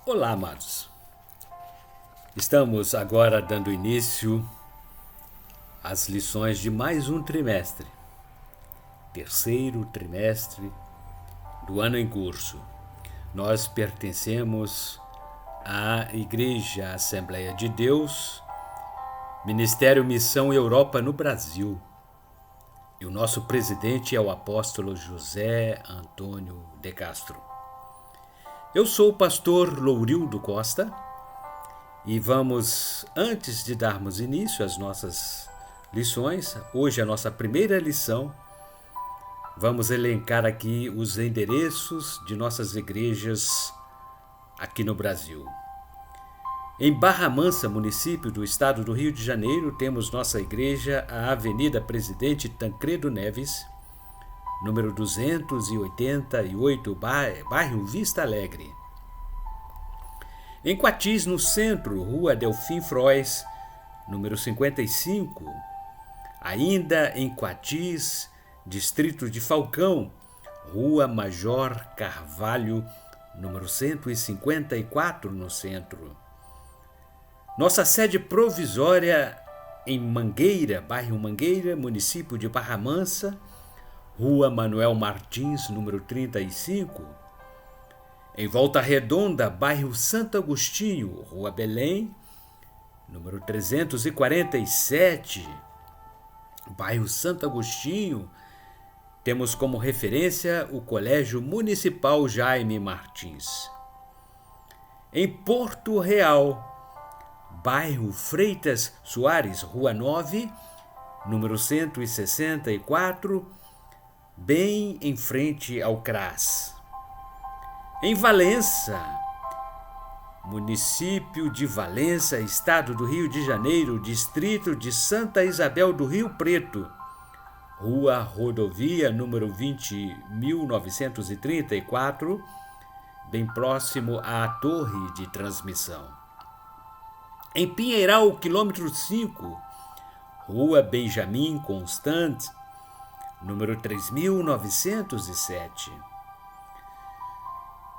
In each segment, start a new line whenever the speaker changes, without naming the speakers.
Olá, amados. Estamos agora dando início às lições de mais um trimestre, terceiro trimestre do ano em curso. Nós pertencemos à Igreja Assembleia de Deus, Ministério Missão Europa no Brasil. E o nosso presidente é o apóstolo José Antônio de Castro. Eu sou o pastor Lourildo Costa e vamos, antes de darmos início às nossas lições, hoje é a nossa primeira lição, vamos elencar aqui os endereços de nossas igrejas aqui no Brasil. Em Barra Mansa, município do estado do Rio de Janeiro, temos nossa igreja, a Avenida Presidente Tancredo Neves, número 288, bairro Vista Alegre. Em Quatis, no centro, Rua Delfim Frois, número 55. Ainda em Quatis, distrito de Falcão, Rua Major Carvalho, número 154, no centro. Nossa sede provisória em Mangueira, bairro Mangueira, município de Barra Mansa, Rua Manuel Martins, número 35. Em Volta Redonda, bairro Santo Agostinho, Rua Belém, número 347. Bairro Santo Agostinho, temos como referência o Colégio Municipal Jaime Martins. Em Porto Real, bairro Freitas Soares, Rua 9, número 164, bem em frente ao CRAS. Em Valença, município de Valença, estado do Rio de Janeiro, distrito de Santa Isabel do Rio Preto, Rua Rodovia, número 20.934, bem próximo à torre de transmissão. Em Pinheiral, quilômetro 5, Rua Benjamin Constant, número 3.907.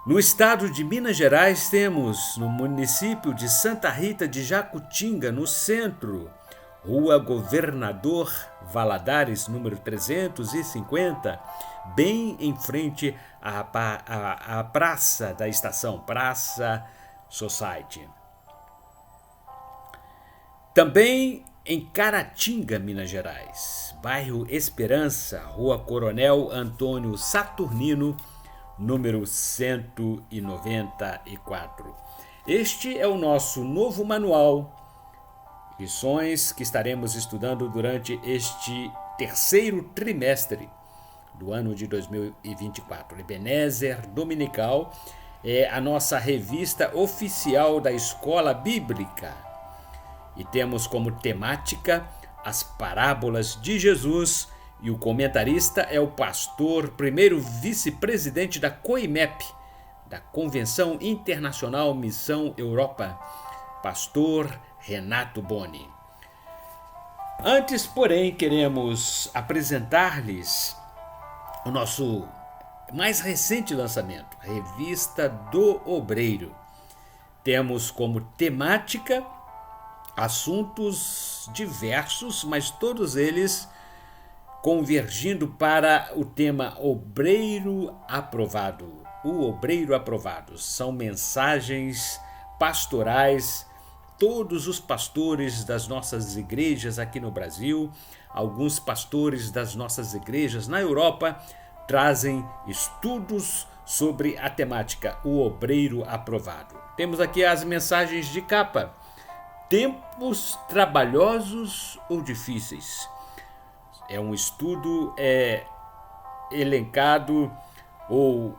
No estado de Minas Gerais, temos no município de Santa Rita de Jacutinga, no centro, Rua Governador Valadares, número 350, bem em frente à praça da estação, Praça Society. Também em Caratinga, Minas Gerais, bairro Esperança, Rua Coronel Antônio Saturnino, número 194. Este é o nosso novo manual, lições que estaremos estudando durante este terceiro trimestre do ano de 2024. Ebenezer Dominical é a nossa revista oficial da Escola Bíblica. E temos como temática as parábolas de Jesus, e o comentarista é o pastor, primeiro vice-presidente da COIMEP, da Convenção Internacional Missão Europa, pastor Renato Boni. Antes, porém, queremos apresentar-lhes o nosso mais recente lançamento, a Revista do Obreiro. Temos como temática assuntos diversos, mas todos eles convergindo para o tema Obreiro Aprovado. O Obreiro Aprovado são mensagens pastorais, todos os pastores das nossas igrejas aqui no Brasil, alguns pastores das nossas igrejas na Europa, trazem estudos sobre a temática O Obreiro Aprovado. Temos aqui as mensagens de capa. Tempos trabalhosos ou difíceis? É um estudo elencado ou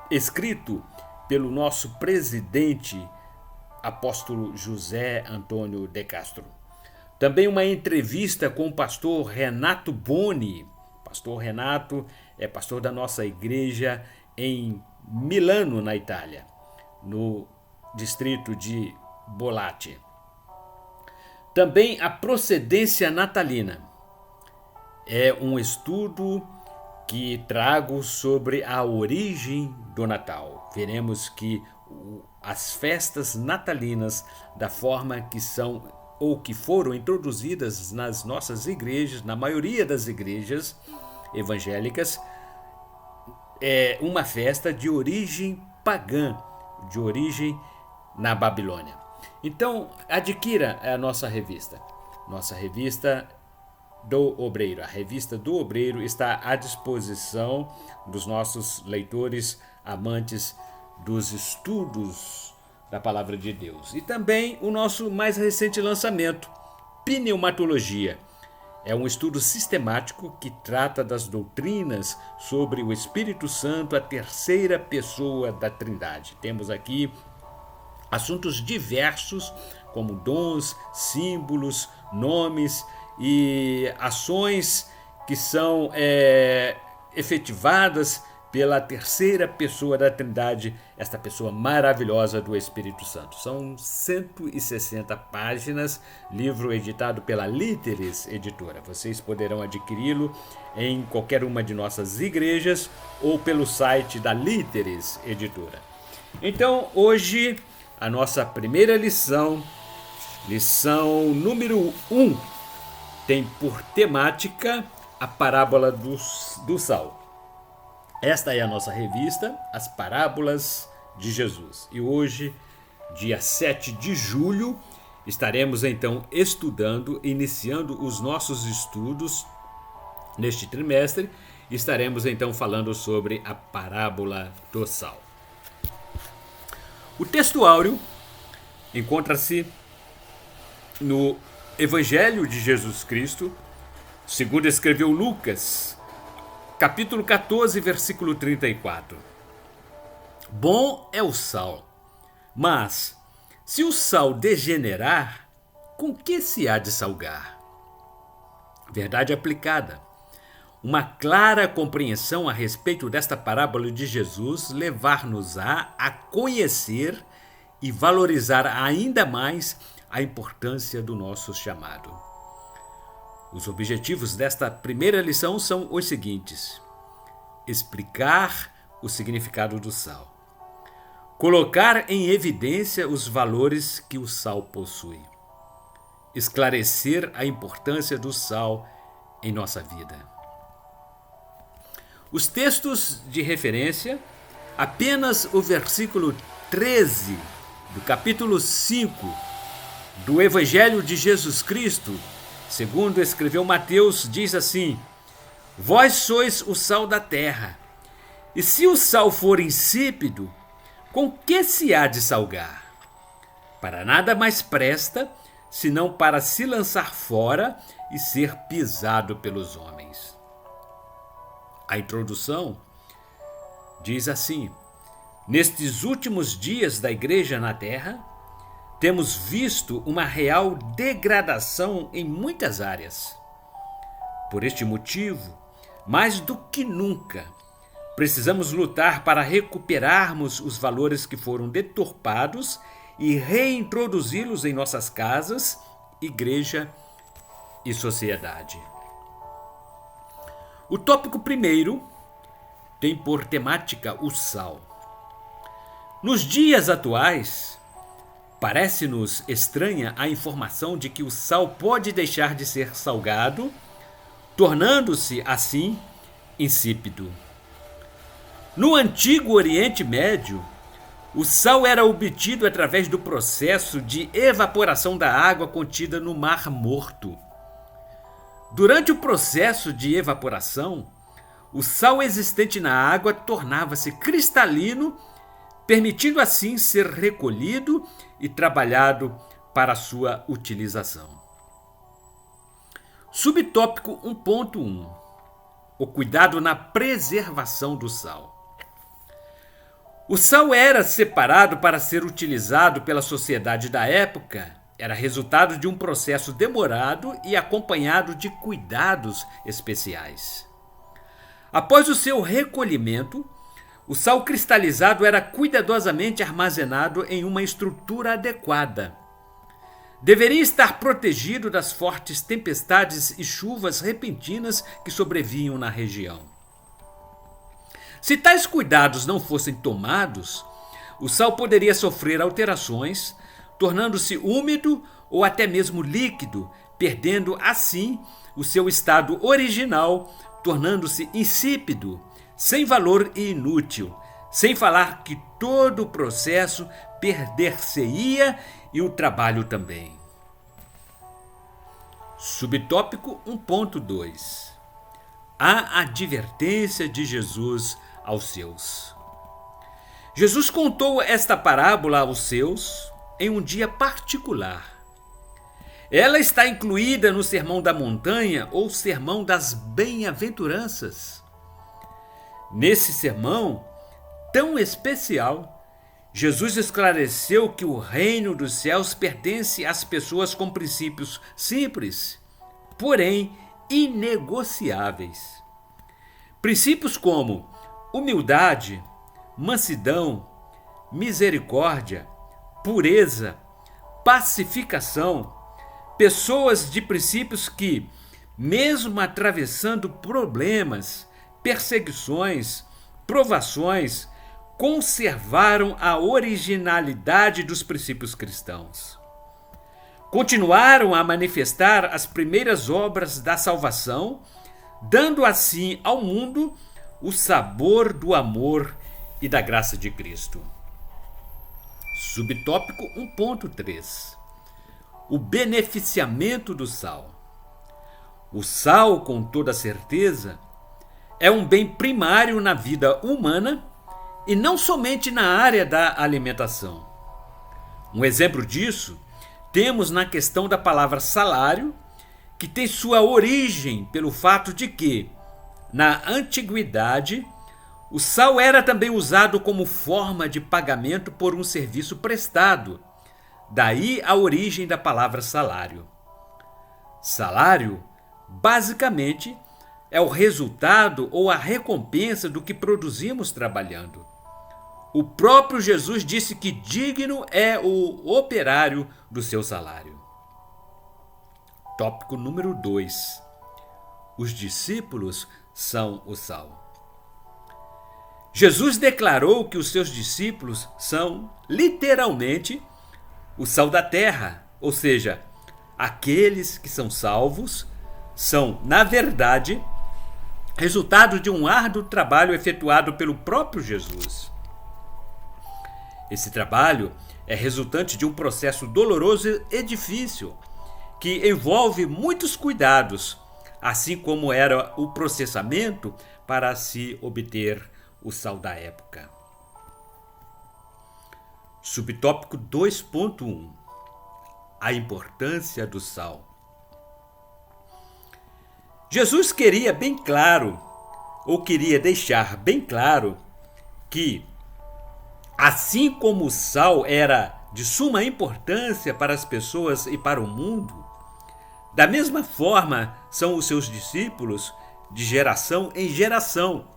escrito pelo nosso presidente, apóstolo José Antônio de Castro. Também uma entrevista com o pastor Renato Boni. Pastor Renato é pastor da nossa igreja em Milano, na Itália, no distrito de Bollate. Também a procedência natalina. É um estudo que trago sobre a origem do Natal. Veremos que as festas natalinas da forma que são ou que foram introduzidas nas nossas igrejas, na maioria das igrejas evangélicas, é uma festa de origem pagã, de origem na Babilônia. Então, adquira a nossa revista. Nossa revista do Obreiro. A revista do Obreiro está à disposição dos nossos leitores amantes dos estudos da Palavra de Deus. E também o nosso mais recente lançamento, Pneumatologia. É um estudo sistemático que trata das doutrinas sobre o Espírito Santo, a terceira pessoa da Trindade. Temos aqui assuntos diversos, como dons, símbolos, nomes e ações que são efetivadas pela terceira pessoa da Trindade, esta pessoa maravilhosa do Espírito Santo. São 160 páginas, livro editado pela Líteres Editora. Vocês poderão adquiri-lo em qualquer uma de nossas igrejas ou pelo site da Líteres Editora. Então, hoje, a nossa primeira lição número 1, tem por temática a parábola do sal. Esta é a nossa revista, As Parábolas de Jesus. E hoje, dia 7 de julho, estaremos então iniciando os nossos estudos neste trimestre. Estaremos então falando sobre a parábola do sal. O texto áureo encontra-se no Evangelho de Jesus Cristo, segundo escreveu Lucas, capítulo 14, versículo 34. Bom é o sal, mas se o sal degenerar, com que se há de salgar? Verdade aplicada. Uma clara compreensão a respeito desta parábola de Jesus levar-nos-á a conhecer e valorizar ainda mais a importância do nosso chamado. Os objetivos desta primeira lição são os seguintes: explicar o significado do sal, colocar em evidência os valores que o sal possui, esclarecer a importância do sal em nossa vida. Os textos de referência, apenas o versículo 13 do capítulo 5 do Evangelho de Jesus Cristo, segundo escreveu Mateus, diz assim: vós sois o sal da terra, e se o sal for insípido, com que se há de salgar? Para nada mais presta, senão para se lançar fora e ser pisado pelos homens. A introdução diz assim: nestes últimos dias da igreja na terra, temos visto uma real degradação em muitas áreas. Por este motivo, mais do que nunca, precisamos lutar para recuperarmos os valores que foram deturpados e reintroduzi-los em nossas casas, igreja e sociedade. O tópico primeiro tem por temática o sal. Nos dias atuais, parece-nos estranha a informação de que o sal pode deixar de ser salgado, tornando-se, assim, insípido. No antigo Oriente Médio, o sal era obtido através do processo de evaporação da água contida no Mar Morto. Durante o processo de evaporação, o sal existente na água tornava-se cristalino, permitindo assim ser recolhido e trabalhado para sua utilização. Subtópico 1.1: o cuidado na preservação do sal. O sal era separado para ser utilizado pela sociedade da época. Era resultado de um processo demorado e acompanhado de cuidados especiais. Após o seu recolhimento, o sal cristalizado era cuidadosamente armazenado em uma estrutura adequada. Deveria estar protegido das fortes tempestades e chuvas repentinas que sobrevinham na região. Se tais cuidados não fossem tomados, o sal poderia sofrer alterações, tornando-se úmido ou até mesmo líquido, perdendo assim o seu estado original, tornando-se insípido, sem valor e inútil, sem falar que todo o processo perder-se-ia e o trabalho também. Subtópico 1.2. A advertência de Jesus aos seus. Jesus contou esta parábola aos seus em um dia particular. Ela está incluída no Sermão da Montanha ou Sermão das Bem-aventuranças. Nesse sermão tão especial, Jesus esclareceu que o reino dos céus pertence às pessoas com princípios simples, porém inegociáveis. Princípios como humildade, mansidão, misericórdia, pureza, pacificação, pessoas de princípios que, mesmo atravessando problemas, perseguições, provações, conservaram a originalidade dos princípios cristãos. Continuaram a manifestar as primeiras obras da salvação, dando assim ao mundo o sabor do amor e da graça de Cristo. Subtópico 1.3. O beneficiamento do sal. O sal, com toda certeza, é um bem primário na vida humana e não somente na área da alimentação. Um exemplo disso temos na questão da palavra salário, que tem sua origem pelo fato de que, na antiguidade, o sal era também usado como forma de pagamento por um serviço prestado. Daí a origem da palavra salário. Salário, basicamente, é o resultado ou a recompensa do que produzimos trabalhando. O próprio Jesus disse que digno é o operário do seu salário. Tópico número 2. Os discípulos são o sal. Jesus declarou que os seus discípulos são, literalmente, o sal da terra, ou seja, aqueles que são salvos são, na verdade, resultado de um árduo trabalho efetuado pelo próprio Jesus. Esse trabalho é resultante de um processo doloroso e difícil, que envolve muitos cuidados, assim como era o processamento para se obter o sal da época. Subtópico 2.1. A importância do sal. Jesus queria deixar bem claro que, assim como o sal era de suma importância para as pessoas e para o mundo, da mesma forma são os seus discípulos de geração em geração,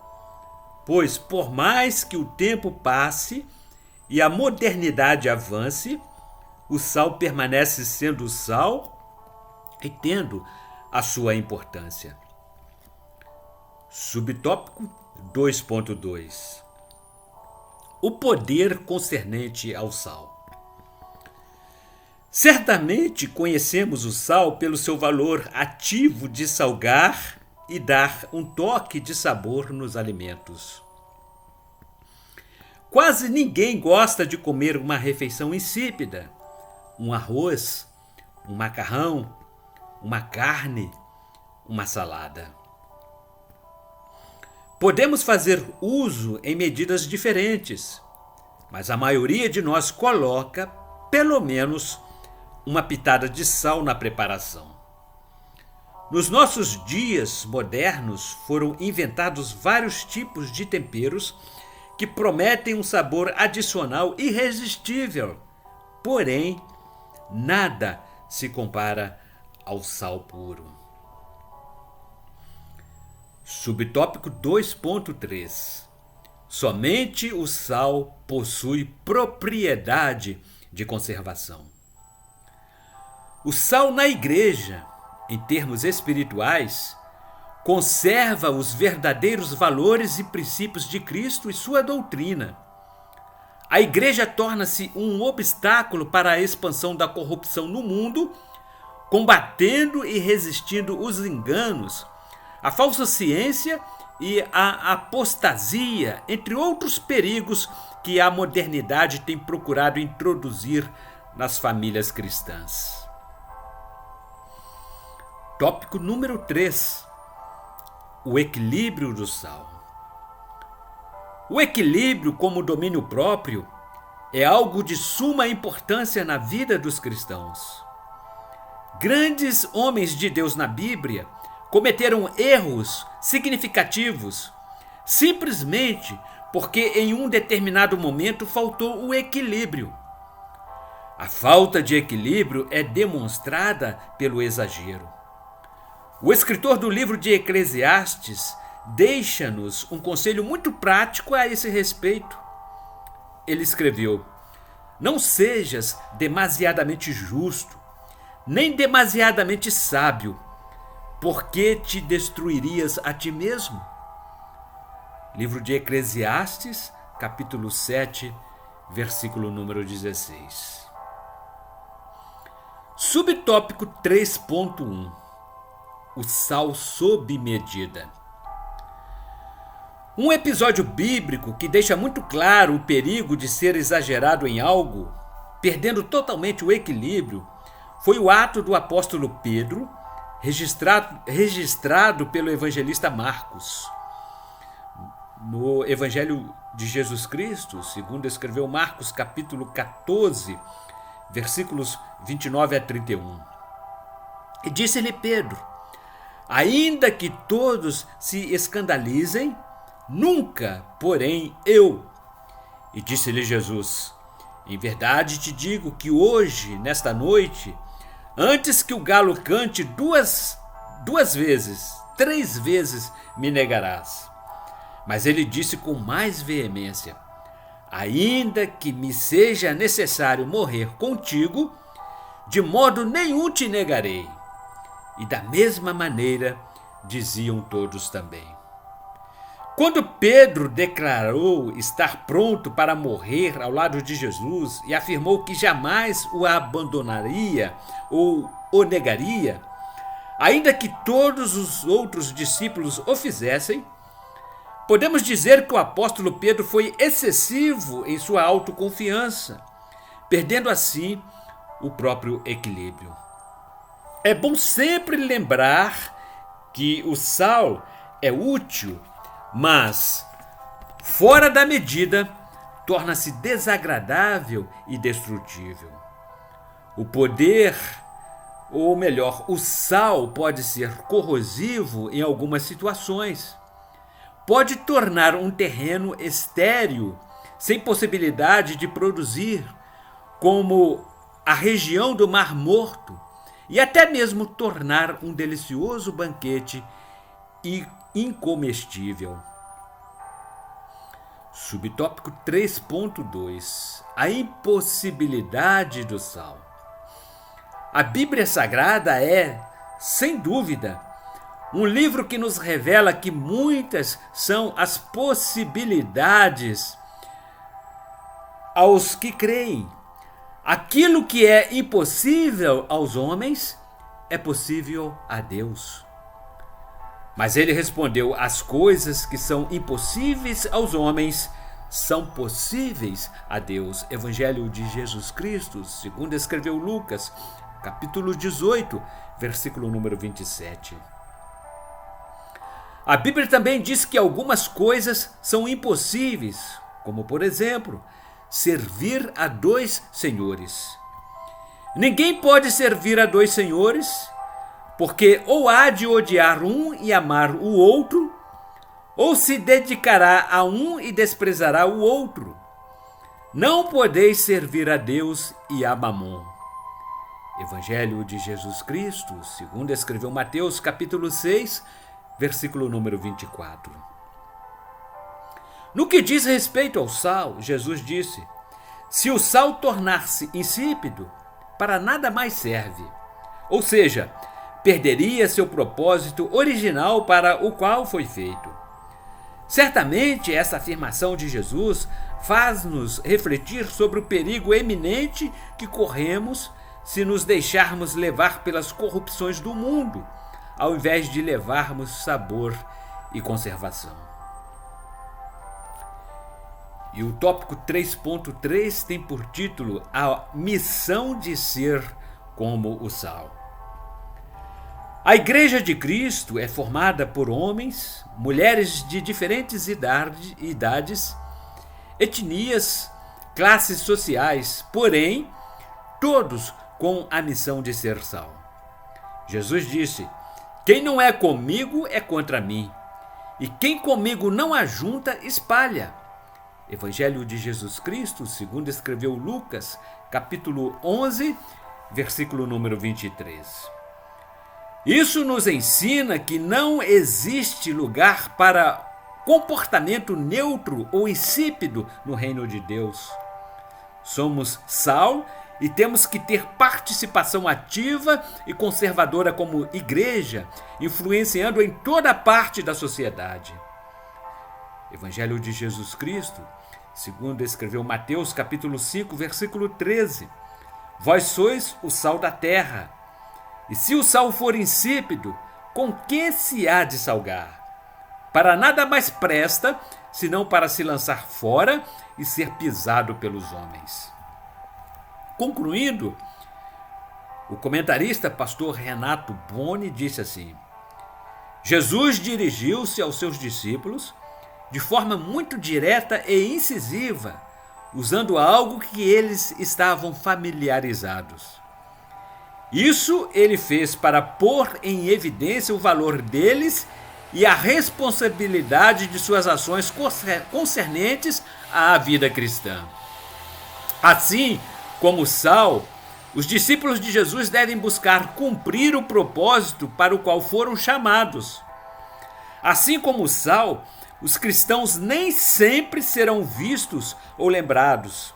pois por mais que o tempo passe e a modernidade avance, o sal permanece sendo sal e tendo a sua importância. Subtópico 2.2. O poder concernente ao sal. Certamente conhecemos o sal pelo seu valor ativo de salgar e dar um toque de sabor nos alimentos. Quase ninguém gosta de comer uma refeição insípida, um arroz, um macarrão, uma carne, uma salada. Podemos fazer uso em medidas diferentes, mas a maioria de nós coloca, pelo menos, uma pitada de sal na preparação. Nos nossos dias modernos foram inventados vários tipos de temperos que prometem um sabor adicional irresistível, porém, nada se compara ao sal puro. Subtópico 2.3. Somente o sal possui propriedade de conservação. O sal na igreja, em termos espirituais, conserva os verdadeiros valores e princípios de Cristo e sua doutrina. a igreja torna-se um obstáculo para a expansão da corrupção no mundo, combatendo e resistindo os enganos, a falsa ciência e a apostasia, entre outros perigos que a modernidade tem procurado introduzir nas famílias cristãs. Tópico número 3. O equilíbrio do sal. O equilíbrio como domínio próprio é algo de suma importância na vida dos cristãos. Grandes homens de Deus na Bíblia cometeram erros significativos simplesmente porque em um determinado momento faltou o equilíbrio. A falta de equilíbrio é demonstrada pelo exagero. O escritor do livro de Eclesiastes deixa-nos um conselho muito prático a esse respeito. Ele escreveu: não sejas demasiadamente justo, nem demasiadamente sábio, porque te destruirias a ti mesmo. Livro de Eclesiastes, capítulo 7, versículo número 16. Subtópico 3.1. O sal sob medida. Um episódio bíblico que deixa muito claro o perigo de ser exagerado em algo, perdendo totalmente o equilíbrio, foi o ato do apóstolo Pedro, registrado pelo evangelista Marcos. No Evangelho de Jesus Cristo, segundo escreveu Marcos, capítulo 14, versículos 29 a 31. E disse-lhe Pedro: ainda que todos se escandalizem, nunca, porém, eu. E disse-lhe Jesus: em verdade te digo que hoje, nesta noite, antes que o galo cante duas vezes, 3 vezes me negarás. Mas ele disse com mais veemência: ainda que me seja necessário morrer contigo, de modo nenhum te negarei. E da mesma maneira diziam todos também. Quando Pedro declarou estar pronto para morrer ao lado de Jesus e afirmou que jamais o abandonaria ou o negaria, ainda que todos os outros discípulos o fizessem, podemos dizer que o apóstolo Pedro foi excessivo em sua autoconfiança, perdendo assim o próprio equilíbrio. É bom sempre lembrar que o sal é útil, mas, fora da medida, torna-se desagradável e destrutível. O poder, ou melhor, o sal pode ser corrosivo em algumas situações. Pode tornar um terreno estéril, sem possibilidade de produzir, como a região do Mar Morto, e até mesmo tornar um delicioso banquete incomestível. Subtópico 3.2. A impossibilidade do sal. A Bíblia Sagrada é, sem dúvida, um livro que nos revela que muitas são as possibilidades aos que creem. Aquilo que é impossível aos homens é possível a Deus. Mas ele respondeu: as coisas que são impossíveis aos homens são possíveis a Deus. Evangelho de Jesus Cristo, segundo escreveu Lucas, capítulo 18, versículo número 27. A Bíblia também diz que algumas coisas são impossíveis, como por exemplo, servir a 2 senhores. Ninguém pode servir a 2 senhores, porque ou há de odiar um e amar o outro, ou se dedicará a um e desprezará o outro. Não podeis servir a Deus e a Mamon. Evangelho de Jesus Cristo, segundo escreveu Mateus, capítulo 6, versículo número 24. No que diz respeito ao sal, Jesus disse: se o sal tornar-se insípido, para nada mais serve. Ou seja, perderia seu propósito original para o qual foi feito. Certamente, essa afirmação de Jesus faz-nos refletir sobre o perigo eminente que corremos se nos deixarmos levar pelas corrupções do mundo, ao invés de levarmos sabor e conservação. E o tópico 3.3 tem por título a missão de ser como o sal. A Igreja de Cristo é formada por homens, mulheres de diferentes idades, etnias, classes sociais, porém, todos com a missão de ser sal. Jesus disse: quem não é comigo é contra mim, e quem comigo não ajunta, espalha. Evangelho de Jesus Cristo, segundo escreveu Lucas, capítulo 11, versículo número 23. Isso nos ensina que não existe lugar para comportamento neutro ou insípido no reino de Deus. Somos sal e temos que ter participação ativa e conservadora como igreja, influenciando em toda parte da sociedade. Evangelho de Jesus Cristo, segundo escreveu Mateus, capítulo 5, versículo 13. Vós sois o sal da terra. E se o sal for insípido, com que se há de salgar? Para nada mais presta, senão para se lançar fora e ser pisado pelos homens. Concluindo, o comentarista pastor Renato Boni disse assim: Jesus dirigiu-se aos seus discípulos de forma muito direta e incisiva, usando algo que eles estavam familiarizados. Isso ele fez para pôr em evidência o valor deles e a responsabilidade de suas ações concernentes à vida cristã. Assim como sal, os discípulos de Jesus devem buscar cumprir o propósito para o qual foram chamados. Assim como sal, os cristãos nem sempre serão vistos ou lembrados.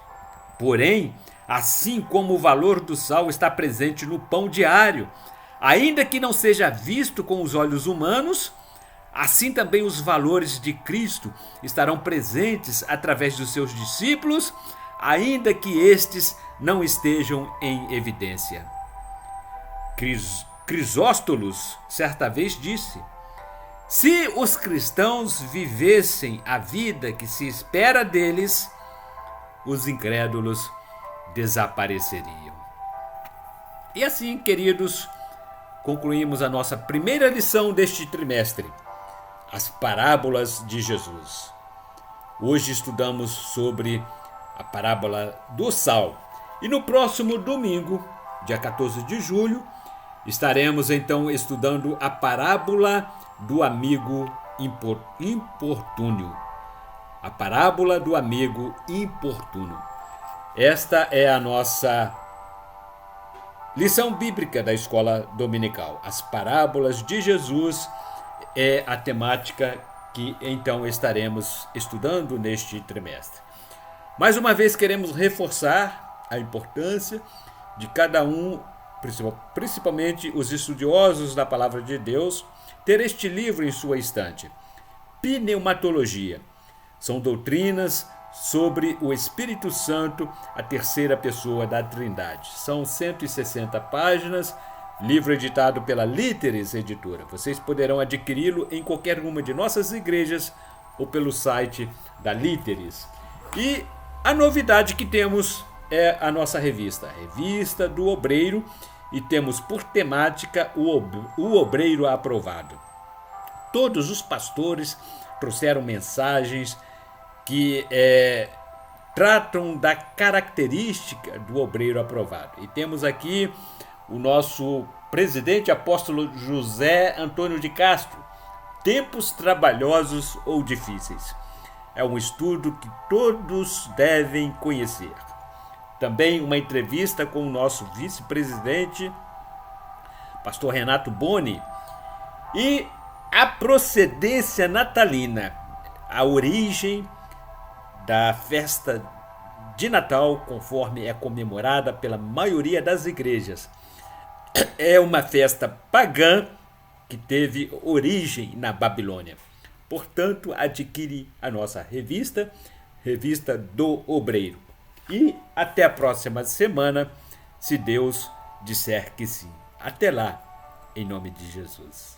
Porém, assim como o valor do sal está presente no pão diário, ainda que não seja visto com os olhos humanos, assim também os valores de Cristo estarão presentes através dos seus discípulos, ainda que estes não estejam em evidência. Crisóstolos certa vez disse: se os cristãos vivessem a vida que se espera deles, os incrédulos desapareceriam. E assim, queridos, concluímos a nossa primeira lição deste trimestre, as parábolas de Jesus. Hoje estudamos sobre a parábola do sal. E no próximo domingo, dia 14 de julho, estaremos então estudando a parábola do amigo importúneo. A parábola do amigo importúneo. Esta é a nossa lição bíblica da escola dominical. As parábolas de Jesus é a temática que então estaremos estudando neste trimestre. Mais uma vez queremos reforçar a importância de cada um, principalmente os estudiosos da palavra de Deus, ter este livro em sua estante. Pneumatologia. São doutrinas sobre o Espírito Santo, a terceira pessoa da Trindade. São 160 páginas, livro editado pela Líteres Editora. Vocês poderão adquiri-lo em qualquer uma de nossas igrejas ou pelo site da Líteres. E a novidade que temos é a nossa revista, a Revista do Obreiro, e temos por temática o Obreiro Aprovado. Todos os pastores trouxeram mensagens que tratam da característica do obreiro aprovado. E temos aqui o nosso presidente apóstolo José Antônio de Castro, Tempos Trabalhosos ou Difíceis. É um estudo que todos devem conhecer. Também uma entrevista com o nosso vice-presidente, pastor Renato Boni, e a procedência natalina, a origem da festa de Natal, conforme é comemorada pela maioria das igrejas. É uma festa pagã que teve origem na Babilônia. Portanto, adquire a nossa revista, Revista do Obreiro. E até a próxima semana, se Deus disser que sim. Até lá, em nome de Jesus.